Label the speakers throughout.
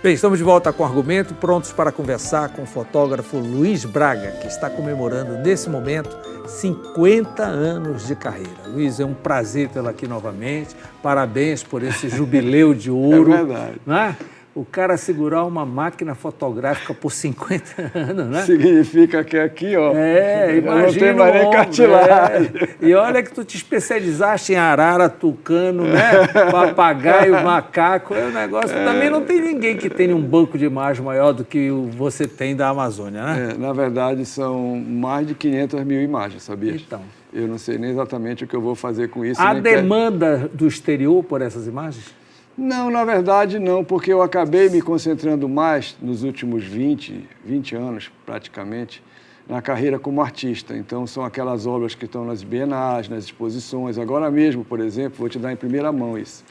Speaker 1: Bem, estamos de volta com o Argumento, prontos para conversar com o fotógrafo Luiz Braga, que está comemorando nesse momento 50 anos de carreira. Luiz, é um prazer tê-lo aqui novamente. Parabéns por esse jubileu de ouro.
Speaker 2: É verdade.
Speaker 1: Né? O cara segurar uma máquina fotográfica por 50 anos, né?
Speaker 2: Significa que aqui, ó,
Speaker 1: imagina,
Speaker 2: não tem mais nem cartilagem.
Speaker 1: E olha que tu te especializaste em arara, tucano, né? Papagaio, macaco. É um negócio. Também não tem ninguém que tenha um banco de imagem maior do que você tem da Amazônia, né?
Speaker 2: Na verdade, são mais de 500 mil imagens, sabia?
Speaker 1: Então.
Speaker 2: Eu não sei nem exatamente o que eu vou fazer com isso.
Speaker 1: Há demanda do exterior por essas imagens?
Speaker 2: Não, na verdade não, porque eu acabei me concentrando mais nos últimos 20 anos, praticamente, na carreira como artista. Então, são aquelas obras que estão nas bienais, nas exposições. Agora mesmo, por exemplo, vou te dar em primeira mão isso.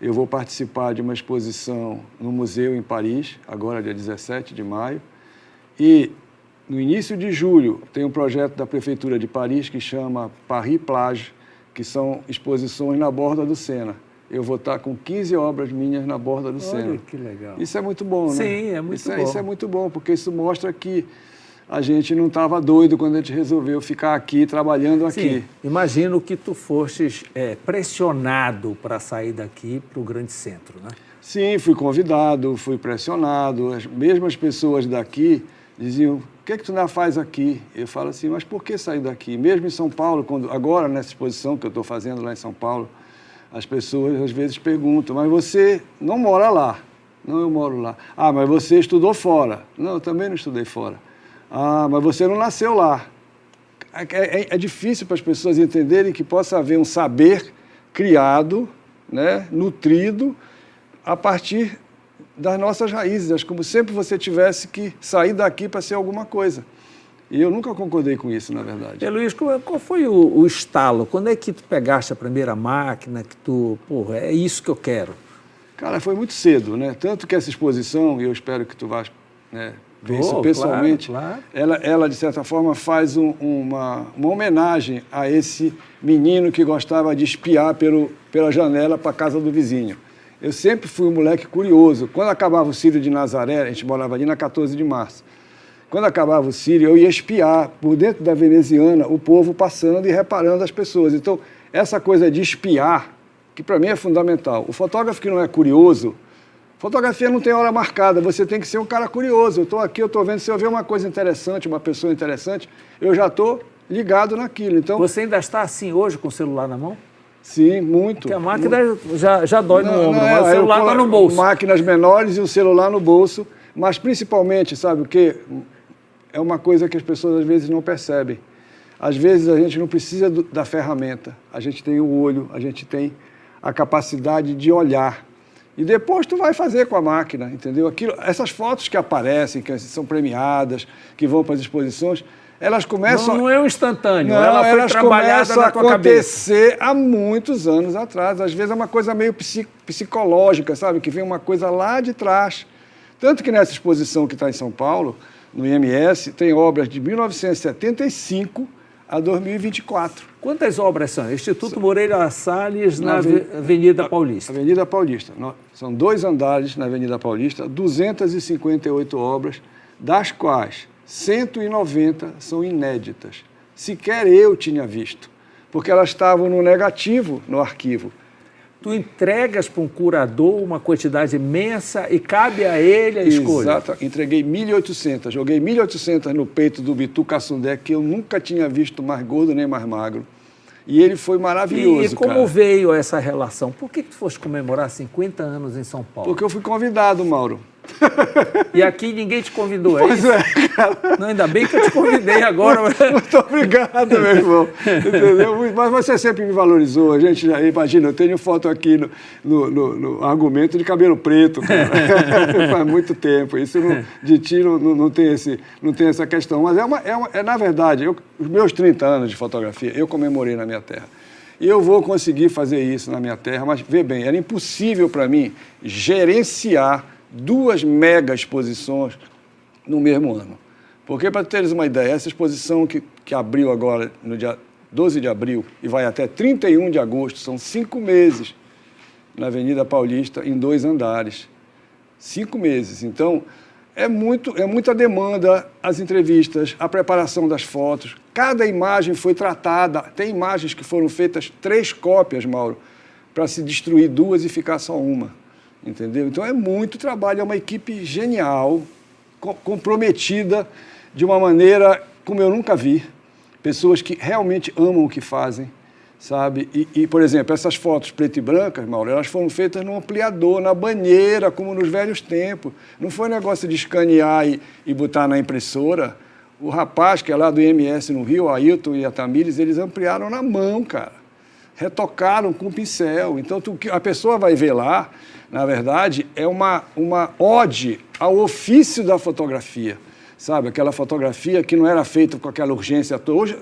Speaker 2: Eu vou participar de uma exposição no museu em Paris, agora dia 17 de maio, e no início de julho tem um projeto da Prefeitura de Paris que chama Paris Plage, que são exposições na borda do Sena. Eu vou estar com 15 obras minhas na borda do Sena.
Speaker 1: Olha que legal.
Speaker 2: Isso é muito bom, né?
Speaker 1: Sim, é muito bom.
Speaker 2: Isso é muito bom, porque isso mostra que a gente não estava doido quando a gente resolveu ficar aqui, trabalhando aqui.
Speaker 1: Sim, imagino que tu fostes pressionado para sair daqui para o grande centro, né?
Speaker 2: Sim, fui convidado, fui pressionado. As mesmas pessoas daqui diziam, o que tu ainda faz aqui? Eu falo assim, mas por que sair daqui? Mesmo em São Paulo, agora nessa exposição que eu estou fazendo lá em São Paulo, as pessoas às vezes perguntam, mas você não mora lá? Não, eu moro lá. Ah, mas você estudou fora? Não, eu também não estudei fora. Ah, mas você não nasceu lá. É difícil para as pessoas entenderem que possa haver um saber criado, né, nutrido, a partir das nossas raízes, como sempre você tivesse que sair daqui para ser alguma coisa. E eu nunca concordei com isso, na verdade.
Speaker 1: Luiz, qual foi o estalo? Quando é que tu pegaste a primeira máquina, que tu, porra, é isso que eu quero?
Speaker 2: Cara, foi muito cedo, né? Tanto que essa exposição, e eu espero que tu vá, né, ver isso pessoalmente,
Speaker 1: claro.
Speaker 2: Ela, de certa forma, faz uma homenagem a esse menino que gostava de espiar pela janela para a casa do vizinho. Eu sempre fui um moleque curioso. Quando acabava o Círio de Nazaré, a gente morava ali na 14 de março, quando acabava o Círio, eu ia espiar por dentro da veneziana o povo passando e reparando as pessoas. Então, essa coisa de espiar, que para mim é fundamental. O fotógrafo que não é curioso, fotografia não tem hora marcada, você tem que ser um cara curioso. Eu estou aqui, eu estou vendo, se eu ver uma coisa interessante, uma pessoa interessante, eu já estou ligado naquilo. Então,
Speaker 1: você ainda está assim hoje com o celular na mão?
Speaker 2: Sim, muito.
Speaker 1: Porque a máquina já dói no ombro, mas o celular está no bolso.
Speaker 2: Máquinas menores e o celular no bolso, mas principalmente, sabe o quê? É uma coisa que as pessoas às vezes não percebem. Às vezes a gente não precisa da ferramenta, a gente tem o olho, a gente tem a capacidade de olhar. E depois tu vai fazer com a máquina, entendeu? Essas fotos que aparecem, que são premiadas, que vão para as exposições, elas começam...
Speaker 1: Não é um instantâneo,
Speaker 2: não,
Speaker 1: ela foi trabalhada na tua cabeça. Elas começam a acontecer
Speaker 2: há muitos anos atrás. Às vezes é uma coisa meio psicológica, sabe? Que vem uma coisa lá de trás. Tanto que nessa exposição que está em São Paulo, no IMS, tem obras de 1975 a 2024.
Speaker 1: Quantas obras são? Instituto Moreira Salles, na Avenida Paulista.
Speaker 2: Avenida Paulista. São 2 andares na Avenida Paulista, 258 obras, das quais 190 são inéditas. Sequer eu tinha visto, porque elas estavam no negativo no arquivo.
Speaker 1: Tu entregas para um curador uma quantidade imensa e cabe a ele a escolha.
Speaker 2: Exato, entreguei 1.800, joguei 1.800 no peito do Bitu Cassundé, que eu nunca tinha visto mais gordo nem mais magro. E ele foi maravilhoso,
Speaker 1: E como veio essa relação? Por que tu foste comemorar 50 anos em São Paulo?
Speaker 2: Porque eu fui convidado, Mauro.
Speaker 1: E aqui ninguém te convidou,
Speaker 2: pois
Speaker 1: isso?
Speaker 2: Cara.
Speaker 1: Não, ainda bem que eu te convidei agora.
Speaker 2: Muito obrigado, meu irmão. Entendeu? Mas você sempre me valorizou. A gente já imagina, eu tenho foto aqui no Argumento de cabelo preto, cara. Faz muito tempo. Isso de ti não tem essa questão. Mas na verdade, os meus 30 anos de fotografia, eu comemorei na minha terra. E eu vou conseguir fazer isso na minha terra, mas vê bem, era impossível para mim gerenciar 2 mega exposições no mesmo ano. Porque, para teres uma ideia, essa exposição que abriu agora, no dia 12 de abril, e vai até 31 de agosto, são 5 meses, na Avenida Paulista, em 2 andares. 5 meses. Então, é muita demanda, as entrevistas, a preparação das fotos. Cada imagem foi tratada. Tem imagens que foram feitas 3 cópias, Mauro, para se destruir 2 e ficar só uma. Entendeu? Então, é muito trabalho, é uma equipe genial, comprometida de uma maneira como eu nunca vi. Pessoas que realmente amam o que fazem, sabe? Por exemplo, essas fotos preto e brancas, Mauro, elas foram feitas no ampliador, na banheira, como nos velhos tempos. Não foi negócio de escanear e botar na impressora. O rapaz, que é lá do IMS no Rio, o Ailton e a Tamires, eles ampliaram na mão, cara. Retocaram com pincel. Então, a pessoa vai ver lá, na verdade, é uma ode ao ofício da fotografia. Sabe, aquela fotografia que não era feita com aquela urgência toda.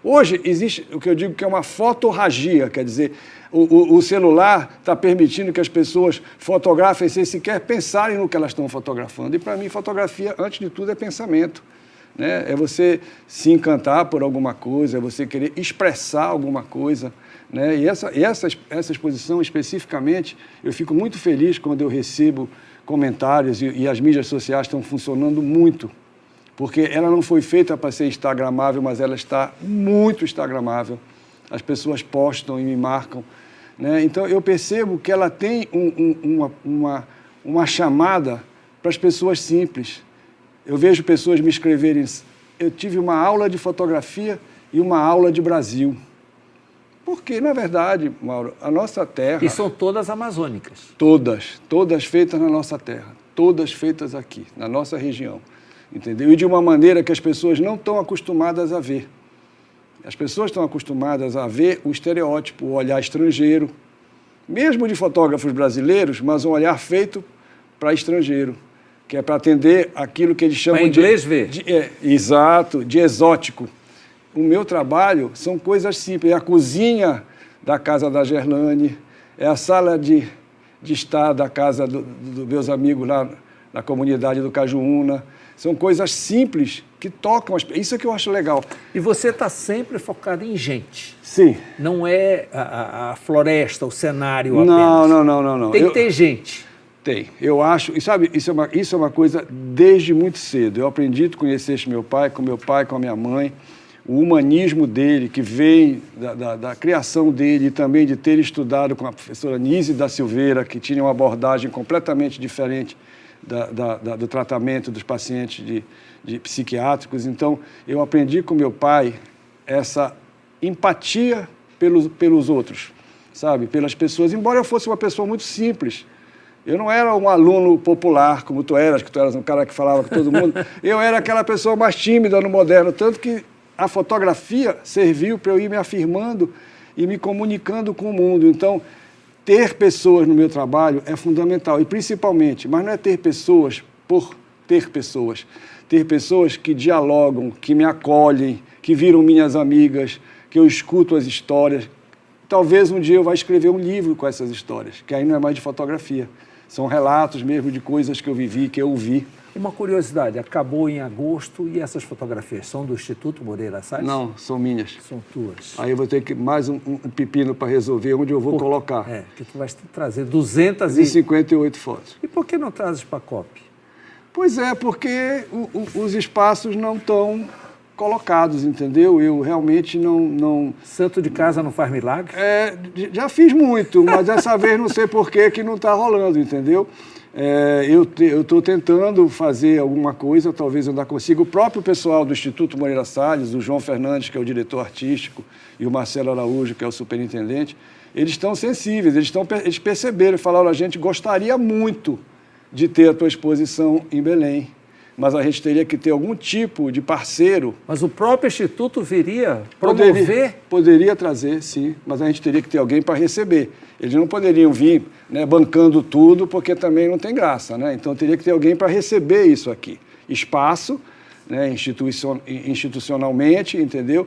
Speaker 2: Hoje existe o que eu digo que é uma fotorragia, quer dizer, o celular está permitindo que as pessoas fotografem sem sequer pensarem no que elas estão fotografando. E para mim, fotografia, antes de tudo, é pensamento. Né? É você se encantar por alguma coisa, é você querer expressar alguma coisa. Né? E essa exposição, especificamente, eu fico muito feliz quando eu recebo comentários e as mídias sociais estão funcionando muito. Porque ela não foi feita para ser instagramável, mas ela está muito instagramável. As pessoas postam e me marcam. Né? Então, eu percebo que ela tem uma chamada para as pessoas simples. Eu vejo pessoas me escreverem, eu tive uma aula de fotografia e uma aula de Brasil. Porque, na verdade, Mauro, a nossa terra...
Speaker 1: E são todas amazônicas.
Speaker 2: Todas feitas na nossa terra. Todas feitas aqui, na nossa região. Entendeu? E de uma maneira que as pessoas não estão acostumadas a ver. As pessoas estão acostumadas a ver o estereótipo, o olhar estrangeiro, mesmo de fotógrafos brasileiros, mas um olhar feito para estrangeiro, que é para atender aquilo que eles chamam
Speaker 1: de... inglês ver.
Speaker 2: Exato, de exótico. O meu trabalho são coisas simples. É a cozinha da casa da Gerlane, é a sala de estar da casa dos meus amigos lá na comunidade do Cajuúna. São coisas simples que tocam. Isso é que eu acho legal.
Speaker 1: E você está sempre focado em gente.
Speaker 2: Sim.
Speaker 1: Não é a floresta, o cenário apenas.
Speaker 2: Não.
Speaker 1: Tem que ter gente.
Speaker 2: Tem. Eu acho... E sabe, isso é uma coisa desde muito cedo. Eu aprendi a conhecer meu pai, com a minha mãe. O humanismo dele, que vem da criação dele e também de ter estudado com a professora Nise da Silveira, que tinha uma abordagem completamente diferente do tratamento dos pacientes de psiquiátricos. Então, eu aprendi com meu pai essa empatia pelos outros, sabe? Pelas pessoas, embora eu fosse uma pessoa muito simples. Eu não era um aluno popular, como tu eras, que tu eras um cara que falava com todo mundo. Eu era aquela pessoa mais tímida no moderno, tanto que a fotografia serviu para eu ir me afirmando e me comunicando com o mundo. Então, ter pessoas no meu trabalho é fundamental, e principalmente, mas não é ter pessoas por ter pessoas que dialogam, que me acolhem, que viram minhas amigas, que eu escuto as histórias. Talvez um dia eu vá escrever um livro com essas histórias, que aí não é mais de fotografia, são relatos mesmo de coisas que eu vivi, que eu ouvi.
Speaker 1: Uma curiosidade, acabou em agosto e essas fotografias são do Instituto Moreira Salles?
Speaker 2: Não, são minhas.
Speaker 1: São tuas.
Speaker 2: Aí eu vou ter mais um pepino para resolver onde eu vou colocar.
Speaker 1: Que tu vais trazer 258
Speaker 2: fotos.
Speaker 1: E por que não trazes para a COP?
Speaker 2: Pois é, porque os espaços não estão colocados, entendeu? Eu realmente não...
Speaker 1: Santo de casa não faz milagre?
Speaker 2: Já fiz muito, mas dessa vez não sei por que não está rolando, entendeu? Eu estou tentando fazer alguma coisa, talvez eu ainda consiga. O próprio pessoal do Instituto Moreira Salles, o João Fernandes, que é o diretor artístico, e o Marcelo Araújo, que é o superintendente, eles estão sensíveis, eles perceberam e falaram: a gente gostaria muito de ter a tua exposição em Belém, mas a gente teria que ter algum tipo de parceiro.
Speaker 1: Mas o próprio Instituto viria promover?
Speaker 2: Poderia trazer, sim, mas a gente teria que ter alguém para receber. Eles não poderiam vir, né, bancando tudo, porque também não tem graça, né? Então, teria que ter alguém para receber isso aqui. Espaço, né, institucionalmente, entendeu?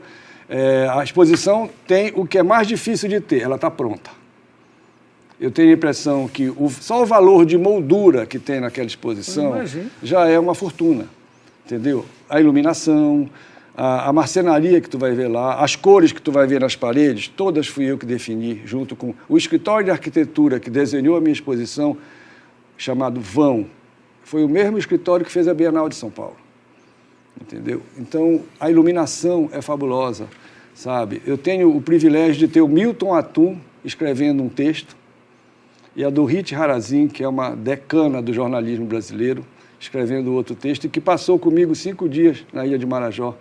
Speaker 2: A exposição tem o que é mais difícil de ter, ela está pronta. Eu tenho a impressão que só o valor de moldura que tem naquela exposição já é uma fortuna, entendeu? A iluminação, a marcenaria que tu vai ver lá, as cores que tu vai ver nas paredes, todas fui eu que defini, junto com o escritório de arquitetura que desenhou a minha exposição. chamado Vão. Foi o mesmo escritório que fez a Bienal de São Paulo. Entendeu? Então, a iluminação é fabulosa, sabe? Eu tenho o privilégio de ter o Milton Atum escrevendo um texto e a Dorit Harazin, que é uma decana do jornalismo brasileiro, escrevendo outro texto, e que passou comigo 5 dias na Ilha de Marajó.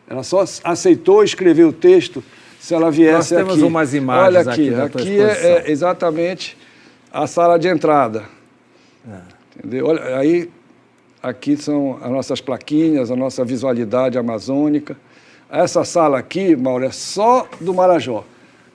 Speaker 2: Ela só aceitou escrever o texto se ela viesse aqui.
Speaker 1: Nós temos umas imagens.
Speaker 2: Olha aqui, aqui é exatamente a sala de entrada. Entendeu? Olha, aí, aqui são as nossas plaquinhas, a nossa visualidade amazônica. Essa sala aqui, Mauro, é só do Marajó.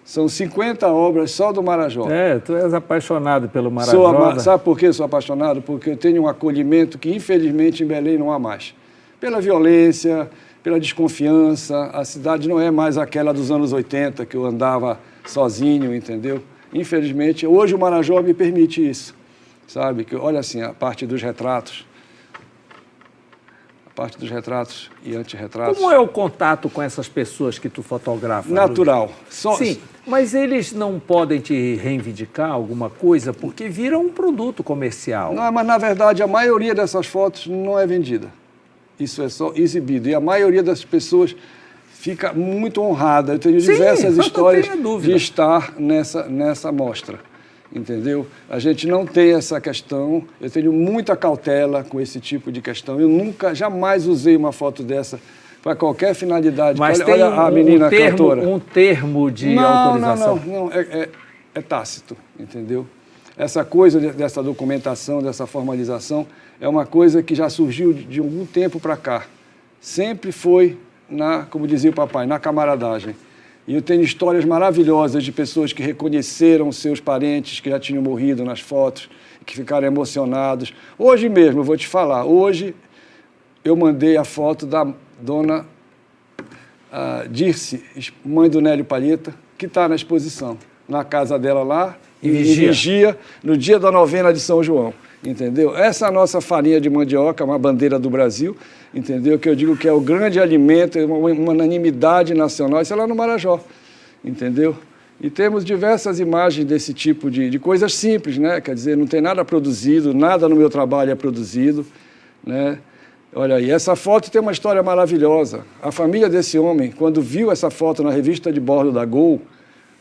Speaker 2: São 50 obras só do Marajó.
Speaker 1: Tu és apaixonado pelo Marajó.
Speaker 2: Sabe por que sou apaixonado? Porque eu tenho um acolhimento que, infelizmente, em Belém não há mais. Pela violência, pela desconfiança, a cidade não é mais aquela dos anos 80, que eu andava sozinho, entendeu? Infelizmente, hoje o Marajó me permite isso, sabe? Que, olha assim, a parte dos retratos. Parte dos retratos e antirretratos.
Speaker 1: Como é o contato com essas pessoas que tu fotografa?
Speaker 2: Natural.
Speaker 1: Sim, mas eles não podem te reivindicar alguma coisa porque viram um produto comercial.
Speaker 2: Não, mas na verdade a maioria dessas fotos não é vendida. Isso é só exibido. E a maioria das pessoas fica muito honrada. Eu tenho diversas histórias de estar nessa mostra. Entendeu? A gente não tem essa questão, eu tenho muita cautela com esse tipo de questão. Eu nunca, jamais usei uma foto dessa para qualquer finalidade.
Speaker 1: Mas
Speaker 2: olha a menina cantora.
Speaker 1: Um termo de autorização?
Speaker 2: Não, é tácito, entendeu? Essa coisa dessa documentação, dessa formalização, é uma coisa que já surgiu de algum tempo para cá. Sempre foi, como dizia o papai, na camaradagem. E eu tenho histórias maravilhosas de pessoas que reconheceram seus parentes que já tinham morrido nas fotos, que ficaram emocionados. Hoje mesmo, eu vou te falar, hoje eu mandei a foto da dona Dirce, mãe do Nélio Palheta, que está na exposição, na casa dela lá, em Vigia, no dia da novena de São João. Entendeu? Essa é a nossa farinha de mandioca, uma bandeira do Brasil, entendeu? Que eu digo que é o grande alimento, uma unanimidade nacional, isso é lá no Marajó, entendeu? E temos diversas imagens desse tipo de coisas simples, né? Quer dizer, não tem nada produzido, nada no meu trabalho é produzido, né? Olha aí, essa foto tem uma história maravilhosa. A família desse homem, quando viu essa foto na revista de bordo da Gol,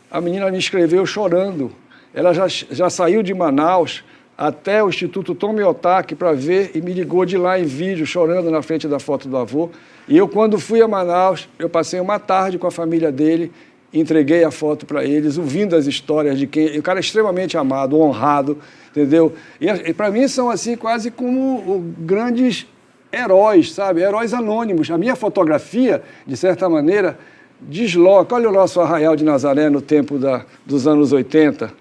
Speaker 2: a menina me escreveu chorando. Ela já saiu de Manaus até o Instituto Tomiotaki para ver e me ligou de lá em vídeo, chorando na frente da foto do avô. E eu, quando fui a Manaus, eu passei uma tarde com a família dele, entreguei a foto para eles, ouvindo as histórias de quem... O cara é extremamente amado, honrado, entendeu? E para mim são assim quase como grandes heróis, sabe? Heróis anônimos. A minha fotografia, de certa maneira, desloca. Olha o nosso Arraial de Nazaré no tempo dos anos 80,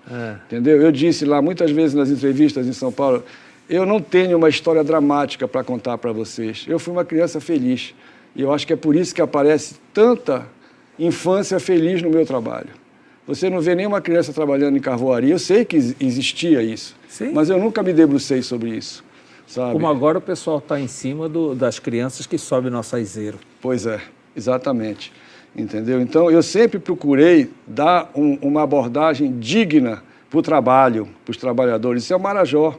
Speaker 2: entendeu? Eu disse lá muitas vezes nas entrevistas em São Paulo, eu não tenho uma história dramática para contar para vocês. Eu fui uma criança feliz e eu acho que é por isso que aparece tanta infância feliz no meu trabalho. Você não vê nenhuma criança trabalhando em carvoaria, eu sei que existia isso, mas eu nunca me debrucei sobre isso, sabe?
Speaker 1: Como agora o pessoal está em cima das crianças que sobem no açaizeiro.
Speaker 2: Pois é, exatamente. Entendeu? Então, eu sempre procurei dar uma abordagem digna para o trabalho, para os trabalhadores. Isso é o Marajó.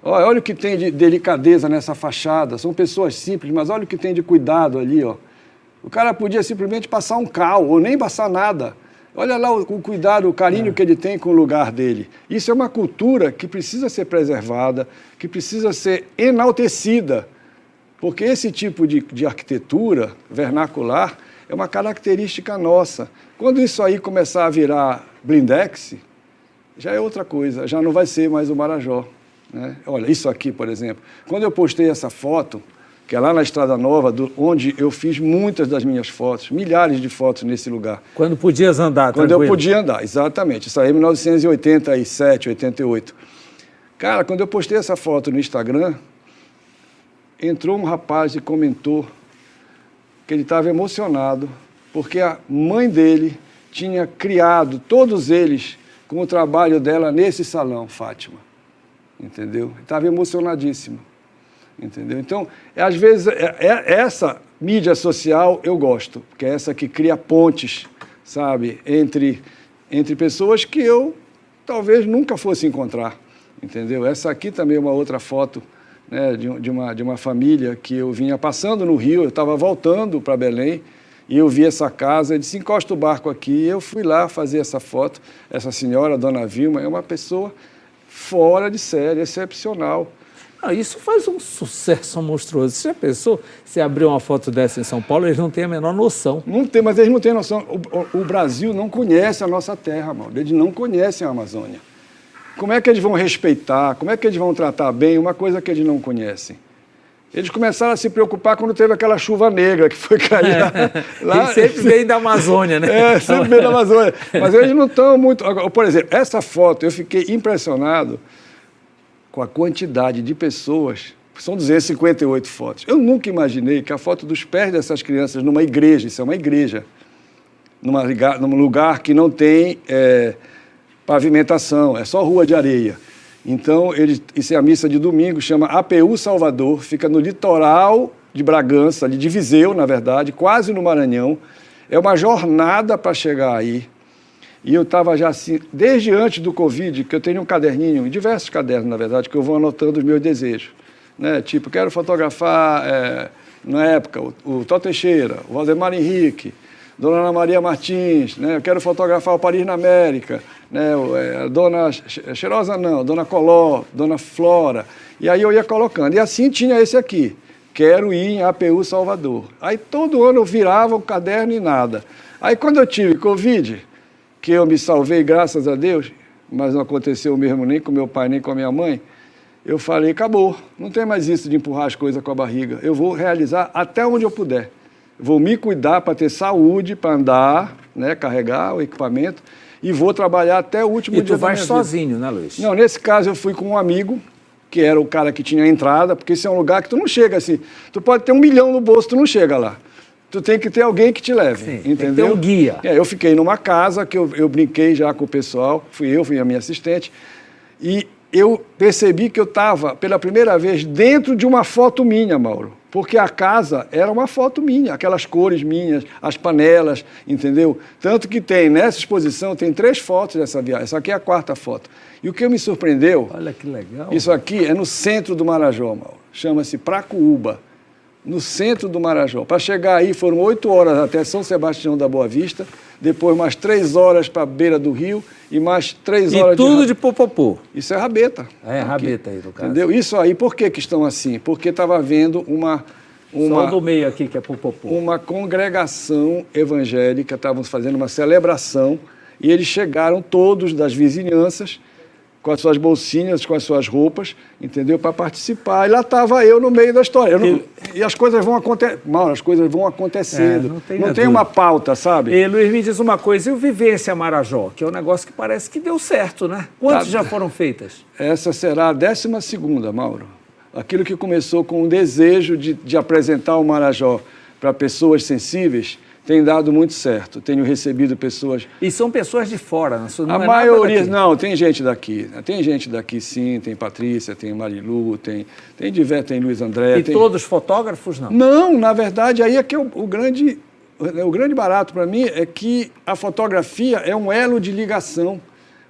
Speaker 2: Olha o que tem de delicadeza nessa fachada. São pessoas simples, mas olha o que tem de cuidado ali. Ó. O cara podia simplesmente passar um cal, ou nem passar nada. Olha lá o cuidado, o carinho que ele tem com o lugar dele. Isso é uma cultura que precisa ser preservada, que precisa ser enaltecida. Porque esse tipo de arquitetura vernacular é uma característica nossa. Quando isso aí começar a virar blindex, já é outra coisa, já não vai ser mais o Marajó, né? Olha, isso aqui, por exemplo. Quando eu postei essa foto, que é lá na Estrada Nova, onde eu fiz muitas das minhas fotos, milhares de fotos nesse lugar.
Speaker 1: Quando podias andar,
Speaker 2: Quando eu podia andar, exatamente. Isso aí em 1987, 88. Cara, quando eu postei essa foto no Instagram, entrou um rapaz e comentou que ele estava emocionado, porque a mãe dele tinha criado todos eles com o trabalho dela nesse salão, Fátima. Entendeu? Estava emocionadíssimo. Entendeu? Então, às vezes, essa mídia social eu gosto, porque é essa que cria pontes, sabe, entre pessoas que eu talvez nunca fosse encontrar. entendeu? Essa aqui também é uma outra foto, né, de uma família que eu vinha passando no Rio, eu estava voltando para Belém, e eu vi essa casa, e disse, encosta o barco aqui, e eu fui lá fazer essa foto. Essa senhora, Dona Vilma, é uma pessoa fora de série, excepcional.
Speaker 1: Ah, isso faz um sucesso monstruoso. Você já pensou, se abrir uma foto dessa em São Paulo, eles não têm a menor noção.
Speaker 2: Não tem, mas eles não têm noção. O Brasil não conhece a nossa terra, mano. Eles não conhecem a Amazônia. Como é que eles vão respeitar, como é que eles vão tratar bem uma coisa que eles não conhecem? Eles começaram a se preocupar quando teve aquela chuva negra que foi cair lá.
Speaker 1: E sempre vem da Amazônia, né?
Speaker 2: É, sempre vem da Amazônia. Mas eles não estão muito... Por exemplo, essa foto, eu fiquei impressionado com a quantidade de pessoas. São 258 fotos. Eu nunca imaginei que a foto dos pés dessas crianças numa igreja, isso é uma igreja, num lugar que não tem pavimentação, é só rua de areia. Então, isso é a missa de domingo, chama APU Salvador, fica no litoral de Bragança, ali de Viseu, na verdade, quase no Maranhão. É uma jornada para chegar aí. E eu estava já assim, desde antes do Covid, que eu tenho um caderninho, diversos cadernos, na verdade, que eu vou anotando os meus desejos. Né? Tipo, quero fotografar, na época, o Tó Teixeira, o Valdemar Henrique, Dona Ana Maria Martins, né? Eu quero fotografar o Paris na América, né? Dona Cheirosa não, Dona Coló, Dona Flora. E aí eu ia colocando. E assim tinha esse aqui, quero ir em APU Salvador. Aí todo ano eu virava o caderno e nada. Aí quando eu tive Covid, que eu me salvei, graças a Deus, mas não aconteceu mesmo nem com meu pai, nem com a minha mãe, eu falei, acabou, não tem mais isso de empurrar as coisas com a barriga. Eu vou realizar até onde eu puder. Vou me cuidar para ter saúde, para andar, né, carregar o equipamento, e vou trabalhar até o último dia da minha vida.
Speaker 1: E tu vais sozinho, né, Luiz?
Speaker 2: Não, nesse caso eu fui com um amigo, que era o cara que tinha entrada, porque esse é um lugar que tu não chega assim. Tu pode ter 1 milhão no bolso, tu não chega lá. Tu tem que ter alguém que te leve,
Speaker 1: sim,
Speaker 2: entendeu?
Speaker 1: Tem que ter um guia.
Speaker 2: Eu fiquei numa casa que eu brinquei já com o pessoal, fui a minha assistente, e eu percebi que eu estava, pela primeira vez, dentro de uma foto minha, Mauro. Porque a casa era uma foto minha, aquelas cores minhas, as panelas, entendeu? Tanto que tem, nessa exposição, tem 3 fotos dessa viagem. Essa aqui é a 4ª foto. E o que me surpreendeu...
Speaker 1: Olha que legal.
Speaker 2: Isso aqui é no centro do Marajó, Mauro. Chama-se Pracuúba, no centro do Marajó. Para chegar aí foram 8 horas até São Sebastião da Boa Vista, depois mais 3 horas para a beira do rio e mais 3 horas
Speaker 1: e tudo de popopô.
Speaker 2: Isso é rabeta.
Speaker 1: É, rabeta aí, no caso.
Speaker 2: Entendeu? Isso aí, por que estão assim? Porque estava havendo
Speaker 1: só do meio aqui, que é popopô.
Speaker 2: Uma congregação evangélica, estavam fazendo uma celebração, e eles chegaram todos das vizinhanças, com as suas bolsinhas, com as suas roupas, entendeu? Para participar. E lá estava eu no meio da história. E as coisas vão acontecendo. Mauro, as coisas vão acontecendo. Não tem uma pauta, sabe?
Speaker 1: E, Luiz, me diz uma coisa, e o Vivência Marajó, que é um negócio que parece que deu certo, né? Quantas já foram feitas?
Speaker 2: Essa será a 12ª, Mauro. Aquilo que começou com o desejo de apresentar o Marajó para pessoas sensíveis, tem dado muito certo. Tenho recebido pessoas...
Speaker 1: E são pessoas de fora, não
Speaker 2: a maioria, não, tem gente daqui. Tem gente daqui, sim. Tem Patrícia, tem Marilu, tem Luiz André.
Speaker 1: E todos fotógrafos, não?
Speaker 2: Não, na verdade, aí é que o grande barato para mim é que a fotografia é um elo de ligação.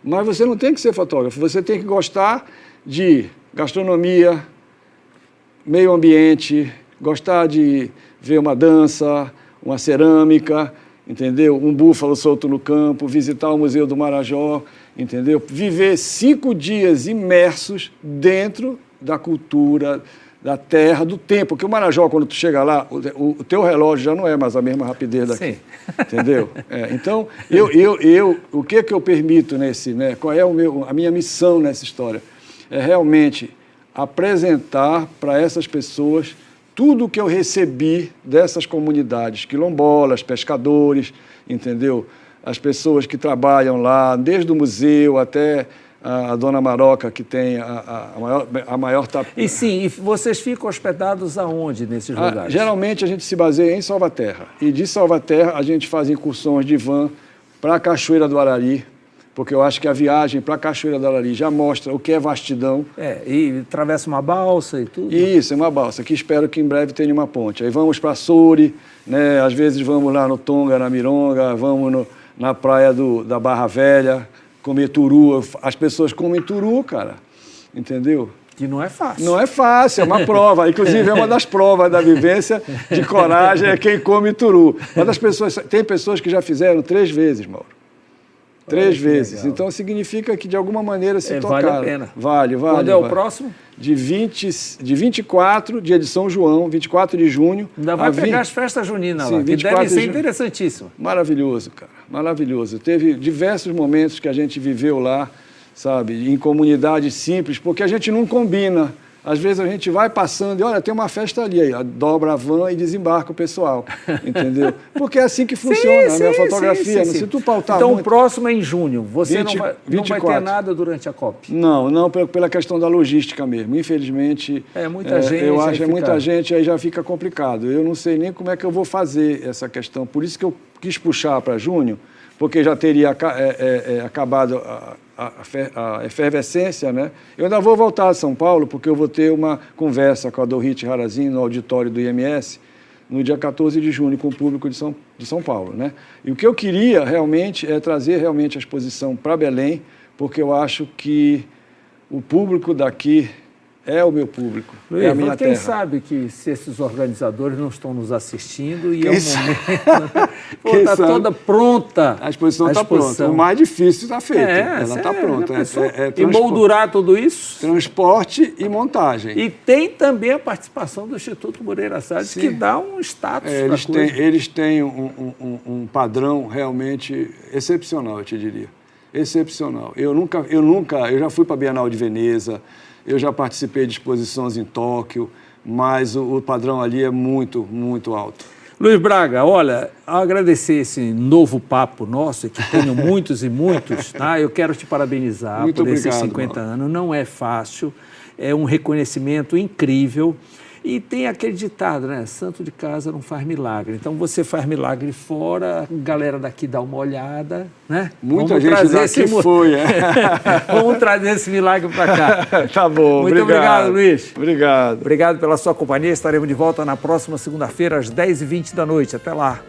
Speaker 2: Mas você não tem que ser fotógrafo, você tem que gostar de gastronomia, meio ambiente, gostar de ver uma dança, uma cerâmica, entendeu? Um búfalo solto no campo, visitar o Museu do Marajó, entendeu? Viver 5 dias imersos dentro da cultura, da terra, do tempo. Porque o Marajó, quando tu chega lá, o teu relógio já não é mais a mesma rapidez daqui.
Speaker 1: Sim.
Speaker 2: Entendeu? Então, o que eu permito nesse, né? Qual é a minha missão nessa história? É realmente apresentar para essas pessoas tudo o que eu recebi dessas comunidades, quilombolas, pescadores, entendeu? As pessoas que trabalham lá, desde o museu até a Dona Maroca, que tem a maior...
Speaker 1: E sim, e vocês ficam hospedados aonde nesses lugares?
Speaker 2: Geralmente a gente se baseia em Salvaterra. E de Salvaterra a gente faz incursões de van para a Cachoeira do Arari, porque eu acho que a viagem para a Cachoeira do Arari já mostra o que é vastidão.
Speaker 1: E atravessa uma balsa e tudo?
Speaker 2: Isso, é uma balsa, que espero que em breve tenha uma ponte. Aí vamos para Soure, né? Às vezes vamos lá no Tonga, na Mironga, vamos na praia da Barra Velha, comer turu. As pessoas comem turu, cara. entendeu?
Speaker 1: Que não é fácil.
Speaker 2: Não é fácil, é uma prova. Inclusive, é uma das provas da vivência de coragem, é quem come turu. Tem pessoas que já fizeram 3 vezes, Mauro. 3 vezes.
Speaker 1: Legal.
Speaker 2: Então, significa que, de alguma maneira, se tocaram.
Speaker 1: Vale a pena.
Speaker 2: Vale.
Speaker 1: Quando é o próximo?
Speaker 2: De 24, dia de São João, 24 de junho.
Speaker 1: Ainda vai pegar as festas juninas lá, que devem ser interessantíssimas.
Speaker 2: Maravilhoso, cara. Maravilhoso. Teve diversos momentos que a gente viveu lá, sabe, em comunidades simples, porque a gente não combina. Às vezes a gente vai passando e, olha, tem uma festa ali, aí dobra a van e desembarca o pessoal, entendeu? Porque é assim que funciona a minha fotografia. Sim. Se tu pautar
Speaker 1: então,
Speaker 2: muito...
Speaker 1: o próximo é em junho. Você não vai ter nada durante a COP?
Speaker 2: Não, pela questão da logística mesmo. Infelizmente,
Speaker 1: muita gente.
Speaker 2: Eu acho que muita gente, aí já fica complicado. Eu não sei nem como é que eu vou fazer essa questão. Por isso que eu quis puxar para junho, porque já teria acabado a efervescência, né? Eu ainda vou voltar a São Paulo, porque eu vou ter uma conversa com a Dorit Harazin no auditório do IMS, no dia 14 de junho, com o público de São Paulo, né? E o que eu queria realmente é trazer realmente a exposição para Belém, porque eu acho que o público daqui é o meu público,
Speaker 1: Luiz,
Speaker 2: é a minha terra.
Speaker 1: Quem sabe que se esses organizadores não estão nos assistindo e é um momento... Está toda pronta.
Speaker 2: A exposição está pronta. O mais difícil está feito. Ela está pronta.
Speaker 1: E moldurar tudo isso.
Speaker 2: Transporte e montagem.
Speaker 1: E tem também a participação do Instituto Moreira Salles, que dá um status para a coisa.
Speaker 2: Eles têm um padrão realmente excepcional, eu te diria. Excepcional. Eu já fui para a Bienal de Veneza, eu já participei de exposições em Tóquio, mas o padrão ali é muito, muito alto.
Speaker 1: Luiz Braga, olha, agradecer esse novo papo nosso, que tenho muitos e muitos, tá? Eu quero te parabenizar
Speaker 2: muito
Speaker 1: por
Speaker 2: obrigado,
Speaker 1: esses 50 anos. Não é fácil, é um reconhecimento incrível. E tem aquele ditado, né? Santo de casa não faz milagre. Então, você faz milagre fora, a galera daqui dá uma olhada, né?
Speaker 2: Muita gente daqui foi,
Speaker 1: Vamos trazer esse milagre para cá.
Speaker 2: Tá bom,
Speaker 1: muito obrigado, Luiz.
Speaker 2: Obrigado.
Speaker 1: Obrigado pela sua companhia. Estaremos de volta na próxima segunda-feira, às 10h20 da noite. Até lá.